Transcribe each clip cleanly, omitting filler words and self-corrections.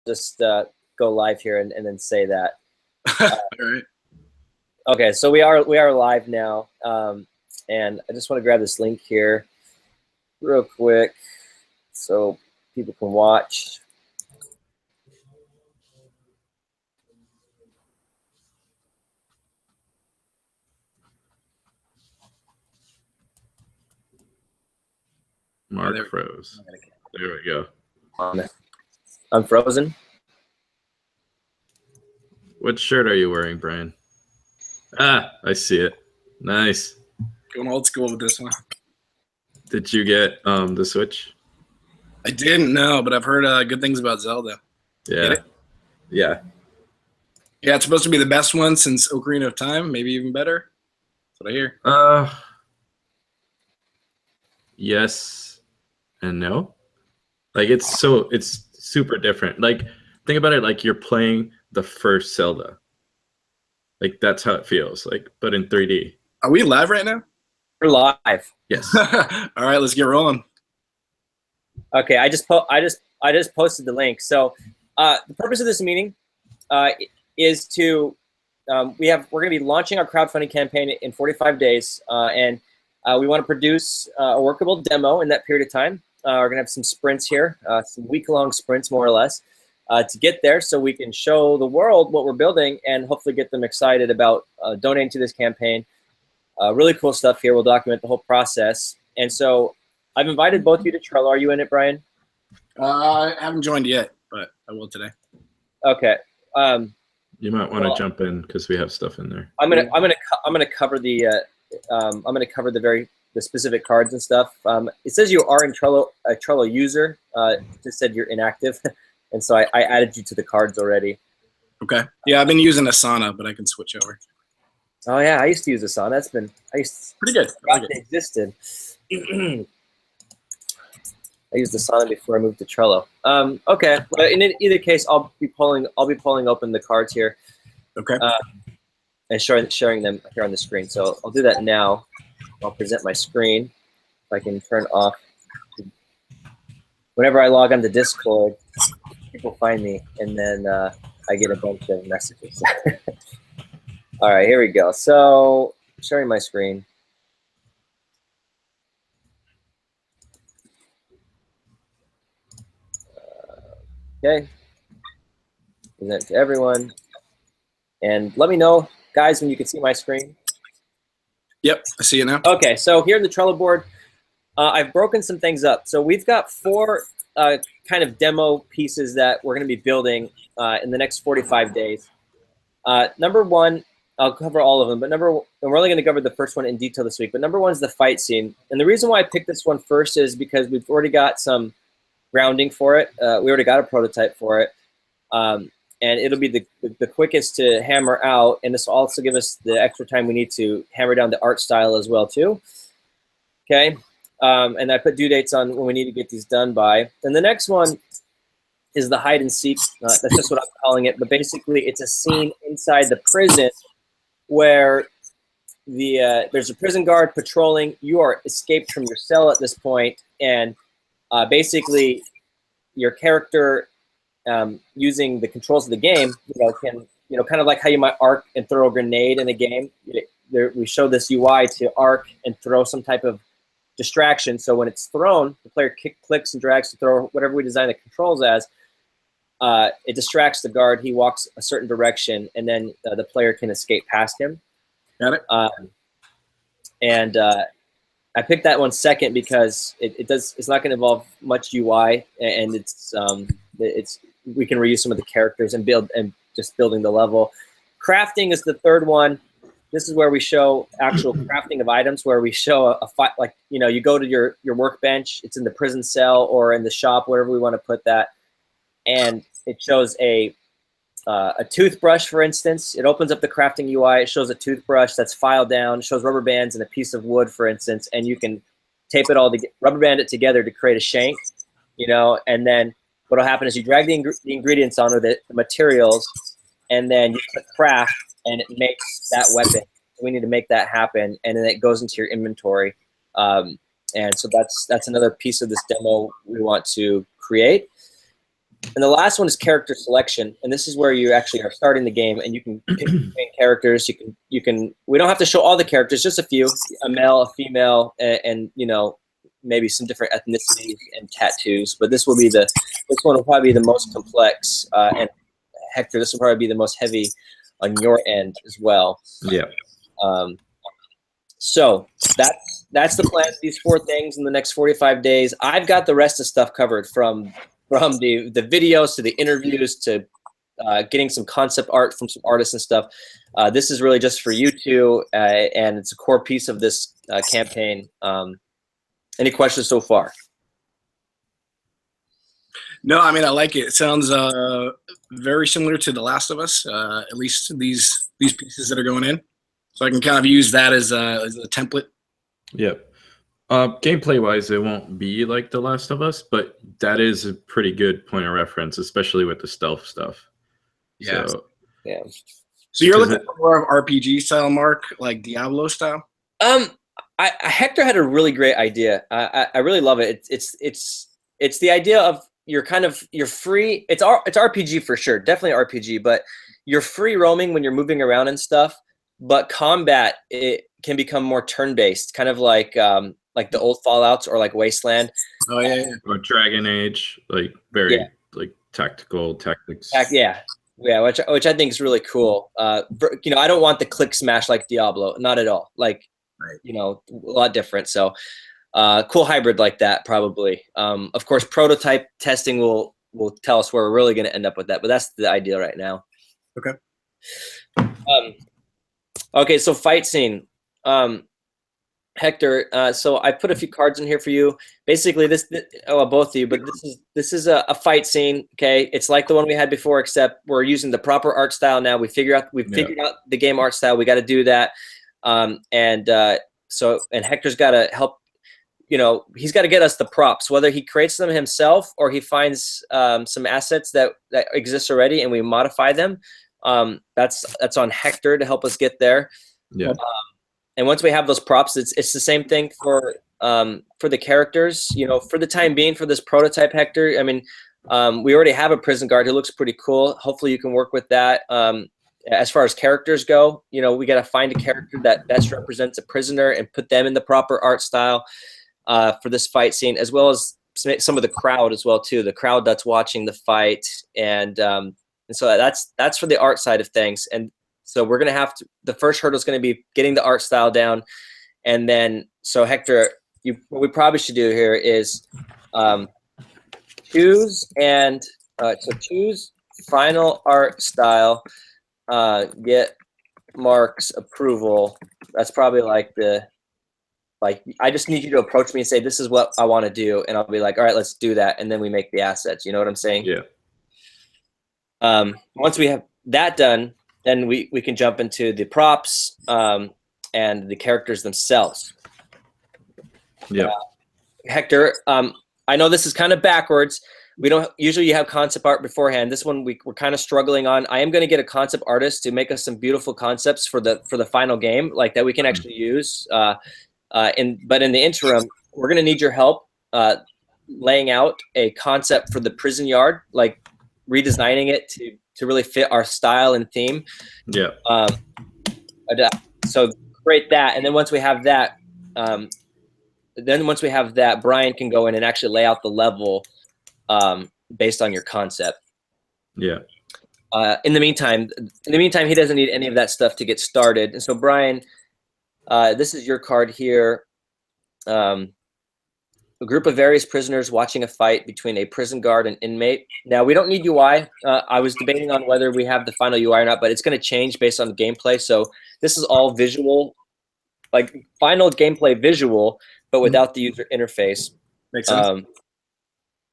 just go live here and then say that. All right. Okay, so we are live now, and I just want to grab this link here real quick so people can watch. Mark froze. There we go. I'm frozen. What shirt are you wearing, Brian? Ah, I see it. Nice. Going old school with this one. Did you get the Switch? I didn't know, but I've heard good things about Zelda. Yeah. Get it? Yeah. Yeah, it's supposed to be the best one since Ocarina of Time, maybe even better. That's what I hear. Yes and no. Like it's super different. Like think about it like you're playing the first Zelda. Like that's how it feels. Like but in 3D. Are we live right now? We're live. Yes. All right, let's get rolling. Okay, I just posted the link. So the purpose of this meeting is to we're going to be launching our crowdfunding campaign in 45 days, and we want to produce a workable demo in that period of time. We're going to have some sprints here, some week-long sprints more or less, to get there so we can show the world what we're building and hopefully get them excited about donating to this campaign. Really cool stuff here. We'll document the whole process. And so I've invited both of you to Trello. Are you in it, Brian? I haven't joined yet, but I will today. Okay. You might want to jump in because we have stuff in there. I'm gonna cover the specific cards and stuff. It says you are in Trello, a Trello user. It just said you're inactive, and so I added you to the cards already. Okay. Yeah, I've been using Asana, but I can switch over. Oh yeah, I used to use Asana. Pretty good. I like it existed. I used Asana before I moved to Trello. Okay, but in either case, I'll be pulling open the cards here. Okay. And sharing them here on the screen. So I'll do that now. I'll present my screen. If I can turn off. Whenever I log onto Discord, people find me, and then I get a bunch of messages. All right, here we go. So sharing my screen. Okay. Present to everyone. And let me know, guys, when you can see my screen. Yep, I see it now. Okay, so here in the Trello board, I've broken some things up. So we've got 4 kind of demo pieces that we're going to be building in the next 45 days. Number 1, I'll cover all of them, but and we're only going to cover the first one in detail this week. But number 1 is the fight scene. And the reason why I picked this one first is because we've already got some grounding for it. We already got a prototype for it. And it'll be the quickest to hammer out, and this will also give us the extra time we need to hammer down the art style as well too. Okay, and I put due dates on when we need to get these done by. And the next one is the hide and seek. That's just what I'm calling it, but basically it's a scene inside the prison where there's a prison guard patrolling. You are escaped from your cell at this point, and basically your character, using the controls of the game, can kind of like how you might arc and throw a grenade in a game. We show this UI to arc and throw some type of distraction. So when it's thrown, the player clicks and drags to throw whatever we design the controls as. It distracts the guard. He walks a certain direction, and then the player can escape past him. Got it. I picked that one second because it's not going to involve much UI, and we can reuse some of the characters and just building the level. Crafting is the third one. This is where we show actual crafting of items, where we show a fight, like you go to your workbench. It's in the prison cell or in the shop, wherever we want to put that, and it shows a toothbrush, for instance. It opens up the crafting UI. It shows a toothbrush that's filed down. It shows rubber bands and a piece of wood, for instance, and you can tape it all together, rubber band it together to create a shank, and then what will happen is you drag the ingredients onto the materials, and then you click craft, and it makes that weapon. We need to make that happen, and then it goes into your inventory. And so that's another piece of this demo we want to create. And the last one is character selection, and this is where you actually are starting the game, and you can pick between characters. You can. We don't have to show all the characters, just a few: a male, a female, and you know, maybe some different ethnicities and tattoos. But this will be this one will probably be the most complex. And Hector, this will probably be the most heavy on your end as well. Yeah. So that's the plan. These 4 things in the next 45 days. I've got the rest of stuff covered from the videos to the interviews to getting some concept art from some artists and stuff. This is really just for you two, and it's a core piece of this campaign. Any questions so far? No, I mean, I like it. It sounds very similar to The Last of Us, at least these pieces that are going in. So I can kind of use that as a template. Yep. Gameplay wise, it won't be like The Last of Us, but that is a pretty good point of reference, especially with the stealth stuff. Yeah. So, Yeah. So you're looking for more of RPG style, Mark, like Diablo style? Hector had a really great idea. I really love it. It's the idea of you're free. It's RPG for sure, definitely RPG, but you're free roaming when you're moving around and stuff. But combat, it can become more turn-based, kind of like the old Fallouts or like Wasteland. Oh yeah. or Dragon Age, like very like tactical tactics. Yeah, which I think is really cool. You know, I don't want the click smash like Diablo, not at all. Like, Right. you know, a lot different. So, cool hybrid like that probably. Of course, prototype testing will tell us where we're really going to end up with that. But that's the idea right now. Okay. Okay, so fight scene. Hector, so I put a few cards in here for you. Basically, both of you, but this is a fight scene. Okay, it's like the one we had before, except we're using the proper art style now. We've figured out the game art style. We got to do that, and Hector's got to help. You know, he's got to get us the props, whether he creates them himself or he finds some assets that exist already and we modify them. That's on Hector to help us get there. Yeah. And once we have those props, it's the same thing for the characters. You know, for the time being, for this prototype Hector, I mean, we already have a prison guard who looks pretty cool. Hopefully, you can work with that. As far as characters go, you know, we got to find a character that best represents a prisoner and put them in the proper art style for this fight scene, as well as some of the crowd as well too. The crowd that's watching the fight, and so that's for the art side of things. And so we're gonna have to. The first hurdle is going to be getting the art style down, and then so Hector, what we probably should do here is choose final art style. Get Mark's approval. That's probably like I just need you to approach me and say this is what I want to do, and I'll be like, all right, let's do that, and then we make the assets. You know what I'm saying? Yeah. Once we have that done, then we can jump into the props and the characters themselves. Yeah. Hector, I know this is kind of backwards. We don't usually have concept art beforehand. This one we're kind of struggling on. I am going to get a concept artist to make us some beautiful concepts for the final game, like that we can actually use. But in the interim, we're going to need your help laying out a concept for the prison yard, like redesigning it to really fit our style and theme. Yeah. So create that, and then once we have that, Brian can go in and actually lay out the level based on your concept. Yeah. In the meantime, he doesn't need any of that stuff to get started. And so, Brian, this is your card here. A group of various prisoners watching a fight between a prison guard and inmate. Now, we don't need UI. I was debating on whether we have the final UI or not, but it's going to change based on the gameplay. So this is all visual, like final gameplay visual, but without the user interface. Makes sense.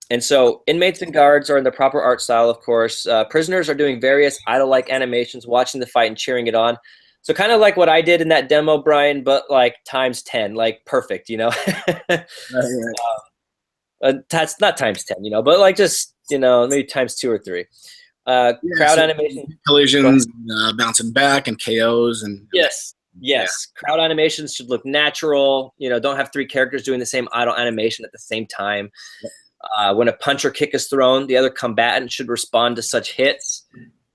And so inmates and guards are in the proper art style, of course. Prisoners are doing various idol-like animations, watching the fight and cheering it on. So kind of like what I did in that demo, Brian, but like times 10, like perfect, you know. That's not times 10, you know, but like just, you know, maybe times 2 or 3. Crowd animation, collisions, bouncing back, and KOs, and yes. Crowd animations should look natural. You know, don't have 3 characters doing the same idle animation at the same time. When a punch or kick is thrown, the other combatant should respond to such hits.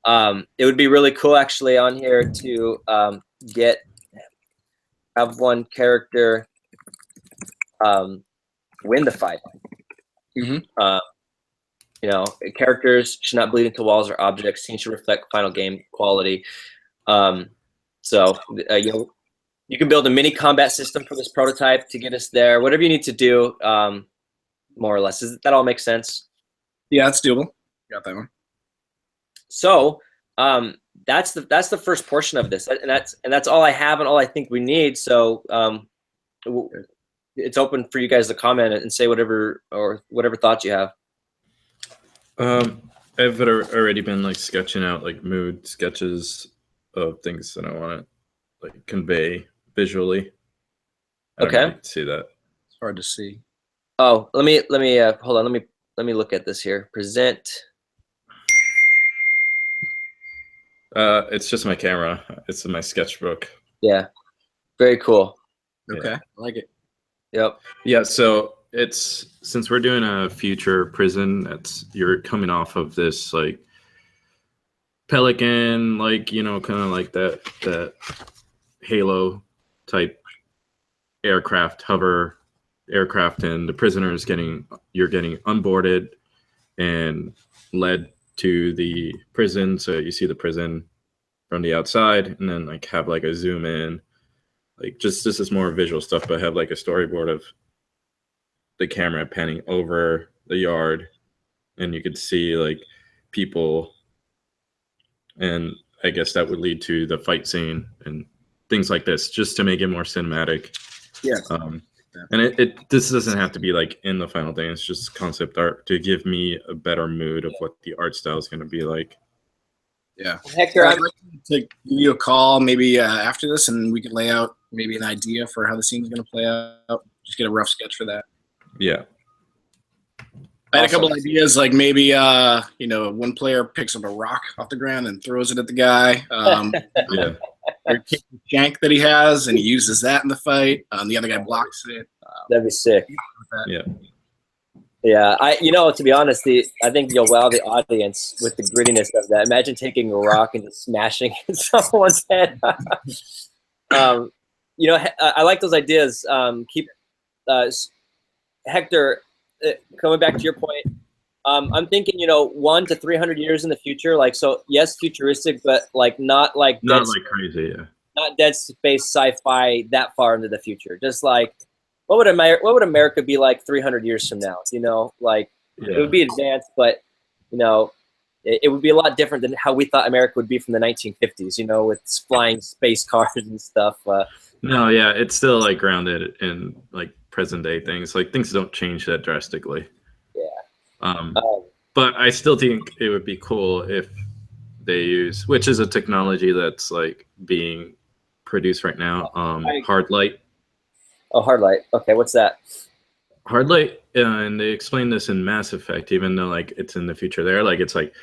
It would be really cool actually on here to have one character win the fight. You know, characters should not bleed into walls or objects. Scenes should reflect final game quality. So you know, you can build a mini combat system for this prototype to get us there. Whatever you need to do, more or less. Does that all make sense? Yeah, that's doable. Got that one. So that's the first portion of this, and that's all I have and all I think we need. So it's open for you guys to comment and say whatever thoughts you have. I've already been like sketching out like mood sketches of things that I want to like convey visually. I don't know if you can see that. It's hard to see. Oh, let me hold on. Let me look at this here. Present. It's just my camera. It's in my sketchbook. Yeah, very cool. Okay, Yeah. I like it. Yep. Yeah, so it's since we're doing a future prison, you're coming off of this like Pelican, like, you know, kind of like that Halo type aircraft, hover aircraft, and the prisoner is you're getting onboarded and led to the prison. So you see the prison from the outside, and then like have like a zoom in, like just this is more visual stuff, but have like a storyboard of the camera panning over the yard, and you could see like people, and I guess that would lead to the fight scene and things like this, just to make it more cinematic. Yeah. And this doesn't have to be like in the final thing. It's just concept art to give me a better mood of what the art style is going to be like. Yeah. Hector, I'd like to give you a call maybe after this, and we could lay out maybe an idea for how the scene's going to play out. Just get a rough sketch for that. Yeah. I had a couple ideas, like maybe you know, one player picks up a rock off the ground and throws it at the guy. Yeah. Or kick the shank that he has, and he uses that in the fight. The other guy blocks it. that'd be sick. Yeah. Yeah, to be honest, I think you'll wow the audience with the grittiness of that. Imagine taking a rock and just smashing it in someone's head. You know, I like those ideas. Hector, coming back to your point, I'm thinking, you know, 100 to 300 years in the future. Like, so yes, futuristic, but like not like crazy. Yeah. not dead space sci-fi that far into the future. Just like, what would America be like 300 years from now? You know, like it would be advanced, but you know, it would be a lot different than how we thought America would be from the 1950s. You know, with flying space cars and stuff. No, yeah, it's still like grounded in like present day things. Like things don't change that drastically. Yeah. But I still think it would be cool if they use, which is a technology that's like being produced right now, hard light. Oh, hard light. Okay, what's that? Hard light, and they explain this in Mass Effect, even though like it's in the future there, like it's like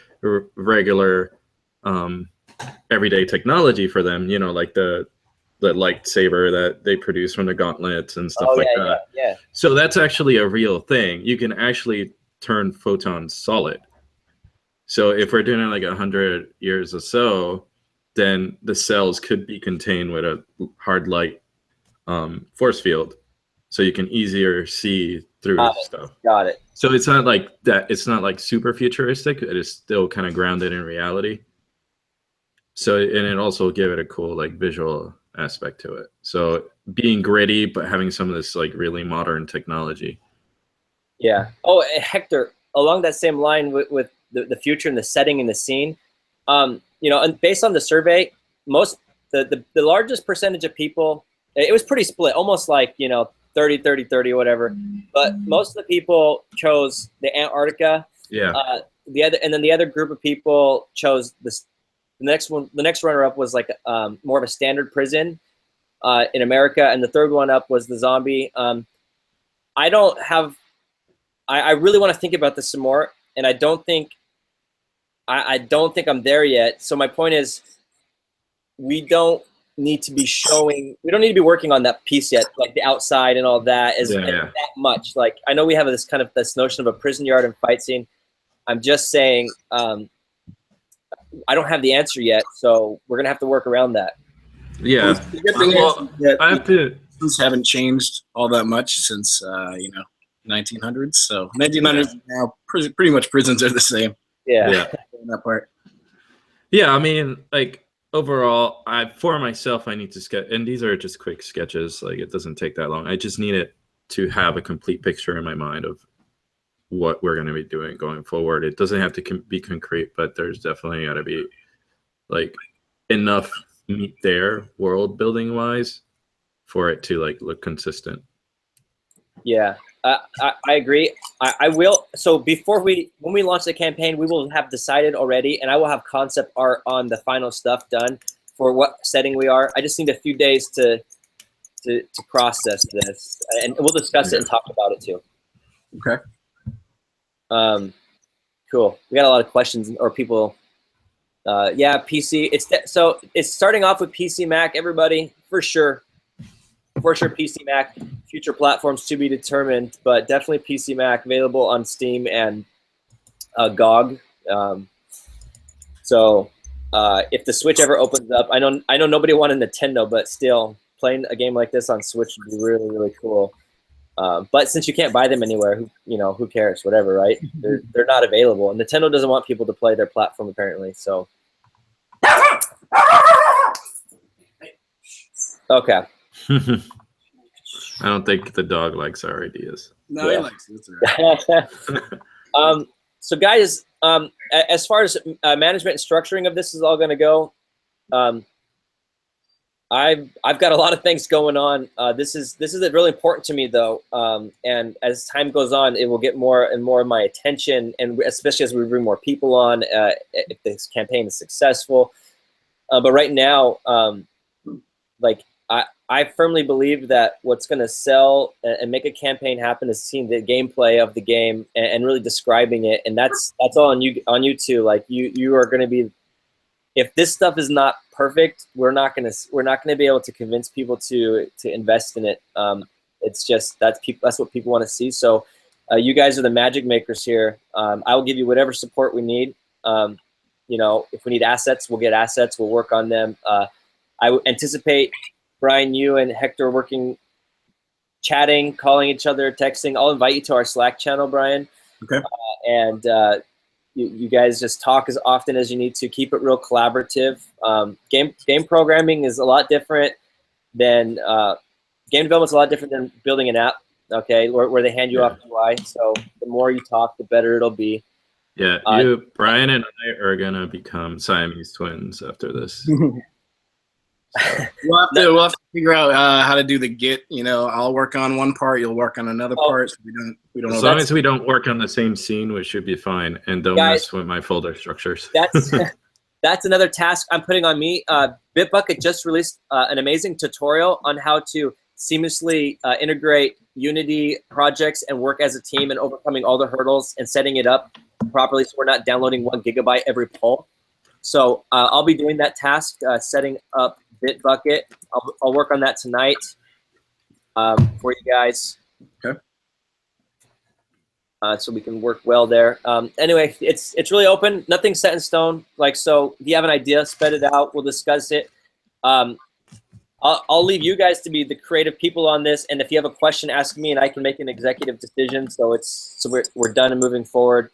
regular everyday technology for them, you know, like the lightsaber that they produce from the gauntlets and stuff that. Yeah. So that's actually a real thing. You can actually turn photons solid. So if we're doing it like 100 years or so, then the cells could be contained with a hard light force field, so you can easier see through stuff. Got it. So it's not like that. It's not like super futuristic. It is still kind of grounded in reality. So, and it also give it a cool like visual aspect to it. So being gritty, but having some of this like really modern technology. Yeah. Oh, Hector, along that same line with the future and the setting and the scene, you know, and based on the survey, the largest percentage of people, it was pretty split, almost like, you know, 30, 30, 30, whatever. But most of the people chose the Antarctica. Yeah. The other group of people chose this. The next runner-up was like more of a standard prison in America, and the third one up was the zombie. I really want to think about this some more, and I don't think I'm there yet. So my point is, we don't need to be showing. We don't need to be working on that piece yet, like the outside and all that, as that much. Like I know we have this notion of a prison yard and fight scene. I'm just saying, I don't have the answer yet, so we're gonna have to work around that. Yeah. The good thing is that I have to. haven't changed all that much since 1900s. So 1900s now, pretty much prisons are the same. Yeah. That part. Yeah, I mean, like overall, for myself, I need to sketch, and these are just quick sketches. Like it doesn't take that long. I just need it to have a complete picture in my mind of what we're going to be doing going forward. It doesn't have to be concrete, but there's definitely got to be like enough meat there, world building wise, for it to like look consistent. Yeah, I agree. I will. So when we launch the campaign, we will have decided already, and I will have concept art on the final stuff done for what setting we are. I just need a few days to process this, and we'll discuss it and talk about it too. Okay. Cool. We got a lot of questions or people. Yeah, PC. It's starting off with PC Mac. Everybody, for sure. For sure, PC Mac. Future platforms to be determined, but definitely PC Mac available on Steam and GOG. So if the Switch ever opens up, I know nobody wanted Nintendo, but still playing a game like this on Switch would be really, really cool. But since you can't buy them anywhere, who cares? Whatever, right? They're not available, and Nintendo doesn't want people to play their platform apparently. So okay. I don't think the dog likes our ideas. No, he likes it. It's all right. So guys, as far as management and structuring of this is all going to go, I've got a lot of things going on. This is really important to me though, and as time goes on, it will get more and more of my attention, and especially as we bring more people on, if this campaign is successful. But right now, I firmly believe that what's going to sell and make a campaign happen is seeing the gameplay of the game and really describing it, and that's all on you too. Like you are going to be. If this stuff is not perfect, we're not gonna be able to convince people to invest in it. It's just that's what people want to see. So you guys are the magic makers here. I will give you whatever support we need. If we need assets, we'll get assets. We'll work on them. I anticipate Brian, you and Hector chatting, calling each other, texting. I'll invite you to our Slack channel, Brian. Okay. You guys just talk as often as you need to. Keep it real collaborative. Game programming is a lot different than game development is a lot different than building an app. Okay, where they hand you off UI. So the more you talk, the better it'll be. Yeah, Brian and I are gonna become Siamese twins after this. We'll have to figure out how to do the Git. I'll work on one part, you'll work on another part. So we don't. As long as we don't work on the same scene, we should be fine, and don't mess with my folder structures. That's another task I'm putting on me. Bitbucket just released an amazing tutorial on how to seamlessly integrate Unity projects and work as a team and overcoming all the hurdles and setting it up properly so we're not downloading 1 GB every pull. So I'll be doing that task, setting up Bitbucket. I'll work on that tonight for you guys. Okay. So we can work well there. Anyway, it's really open. Nothing's set in stone. So if you have an idea, spread it out. We'll discuss it. I'll leave you guys to be the creative people on this. And if you have a question, ask me, and I can make an executive decision. So we're done and moving forward.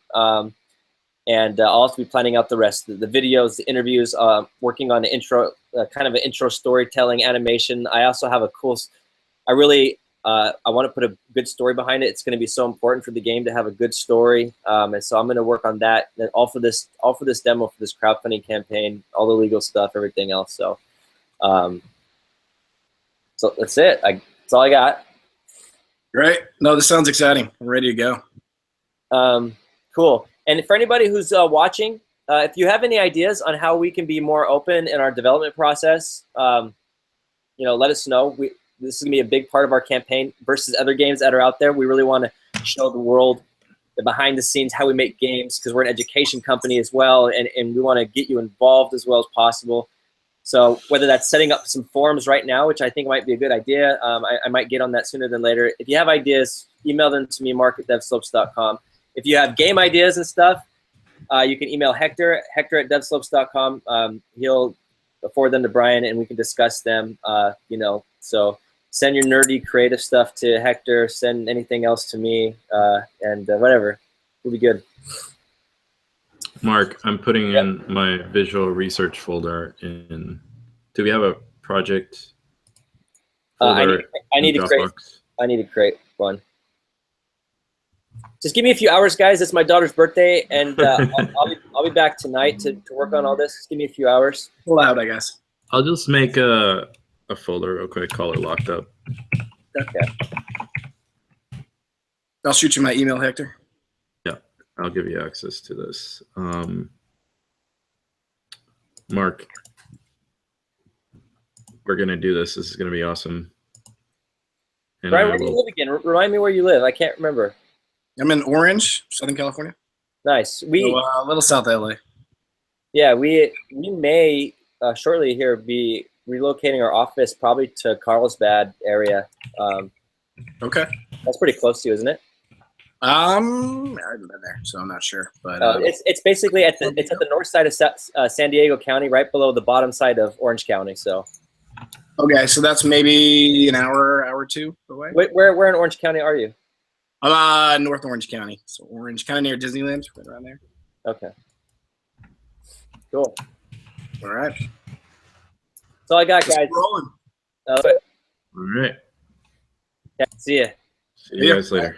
And I'll also be planning out the rest of the videos, the interviews, working on the intro, kind of an intro storytelling animation. I also have I want to put a good story behind it. It's going to be so important for the game to have a good story. And so I'm going to work on that. And all for this demo, for this crowdfunding campaign, all the legal stuff, everything else. So that's it. That's all I got. Great. No, this sounds exciting. I'm ready to go. Cool. And for anybody who's watching, if you have any ideas on how we can be more open in our development process, let us know. This is going to be a big part of our campaign versus other games that are out there. We really want to show the world the behind the scenes, how we make games, because we're an education company as well, and we want to get you involved as well as possible. So whether that's setting up some forums right now, which I think might be a good idea, I might get on that sooner than later. If you have ideas, email them to me, mark@devslopes.com. If you have game ideas and stuff, you can email Hector at devslopes.com. He'll forward them to Brian, and we can discuss them. So send your nerdy creative stuff to Hector. Send anything else to me, and whatever. It'll be good. Mark, I'm putting in my visual research folder in. Do we have a project folder? I need to create one. Just give me a few hours, guys. It's my daughter's birthday, and I'll be back tonight to work on all this. Just give me a few hours. Pull out, I guess. I'll just make a folder real quick. Call it locked up. Okay. I'll shoot you my email, Hector. Yeah, I'll give you access to this. Mark, we're gonna do this. This is gonna be awesome. And Brian, where do you live again? Remind me where you live. I can't remember. I'm in Orange, Southern California. Nice. So, a little south of LA. Yeah, we may shortly here be relocating our office probably to Carlsbad area. Okay. That's pretty close to you, isn't it? I haven't been there, so I'm not sure. But it's basically at the north side of San Diego County, right below the bottom side of Orange County. So. Okay, so that's maybe an hour or two away. Where in Orange County are you? I'm North Orange County, so Orange, kind of near Disneyland, right around there. Okay. Cool. All right. That's all I got, guys. Rolling. All right. Yeah, see ya. See you guys later.